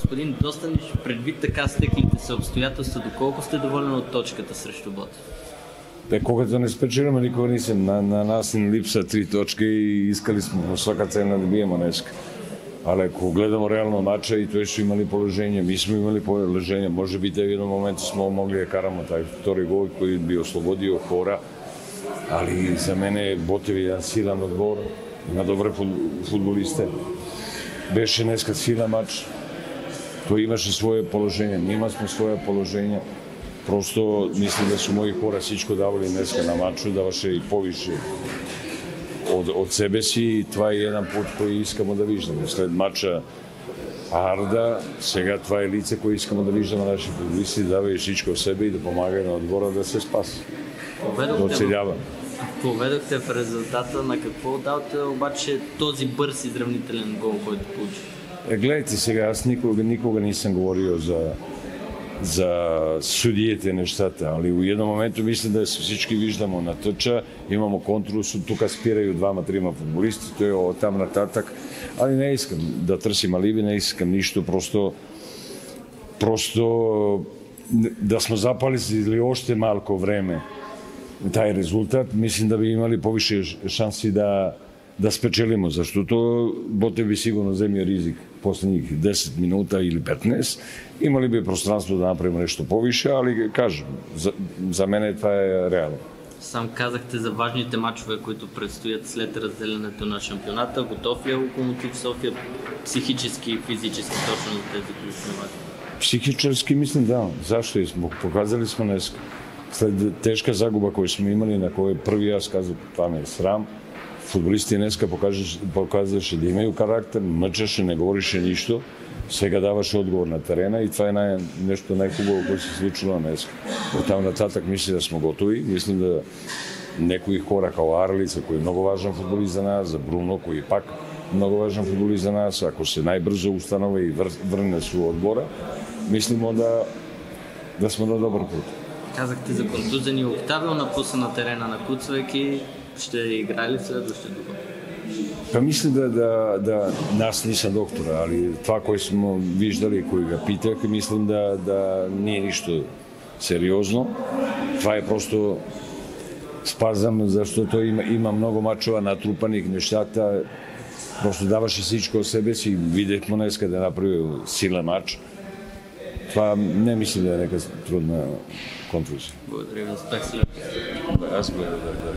Господин Достанич, предвид така стеклите се обстоятелства, доколко сте доволен од точката срещу Ботев? Когато не спечелиме, никога нисам. На нас ни липса 3 точки и искали сме по свака цена да биеме днеска. Але ако гледamo реално мача и тој што имали положение, ми сме имали положение, може би те в еден момент сме могли да караме тај втори гол кој би ослободио хора, али за мене Ботев е еден силен одбор, има добре фудбалисти. Беше днеска силен мач, тој имаше свое положение, ние имаме свое положение. Просто мислам да су мои хора всичко давали днеска на мачу, даваше и повише од себе си и това е еден пut кој искамо да виждаме. След мача Арда, сега това е лице кој искамо да виждаме наши футболисти, дава и всичко себе и да помага на одбора да се спаси. Да оцелява. Поведохте в резултата на какво давате обаче този бърз изравнителен гол, който получи? Гледайте сега, аз никога не съм говорил за судиите нещата, али у едно моменто мислам да всички виждамо на тъча, имамо контрол, тука спирају двама-трима футболисти, тој е од там нататък, али не искам да трсим алиби, не искам ништо, просто да сме запалили още малко време тај резултат, мислим да би имали повише шанси да спечелимо, заштото Ботев би сигурно земјал ризик последних 10 минута или 15, имали би пространство да направиме нешто повише, али кажем, за мене това е реално. Сам казахте за важните мачове, които предстоят след разделянето на шампионата. Готов ли е Локомотив София психически и физически точно за тези ключови мачове? Психически мислим да, зашто показали сме днес. След тешка загуба која сме имали, на кој први јас казав, това ме е срам, футболисти днеска показаше да имају карактер, мъчеше, не говорише ништо, сега даваше одговор на терена и това е нешто најхубаво кој се случило днес. Од там нататък мисли да сме готови, мислим да некои хора као Арлица, кој е много важен футболист за нас, за Бруно, кој е пак много важен футболист за нас, ако се најбрзо установи и врне со одбора, мислимо да сме на добар пут. Казахте за контузени Октавио, напусна на терена на Куцвеки. Ще играе ли следващия дугол? Па мислим да нас не са доктора, али това кој сме виждали, кој го питах, мислим да не е ништо сериозно. Това е просто спазам, заштото има много мачова натрупаних нещата. Просто даваше всичко од себе си, видехме днеска да направи силен мач. Това не мислим да е нека трудна контузија. Благодаря ви, успех след. Аз благодаря.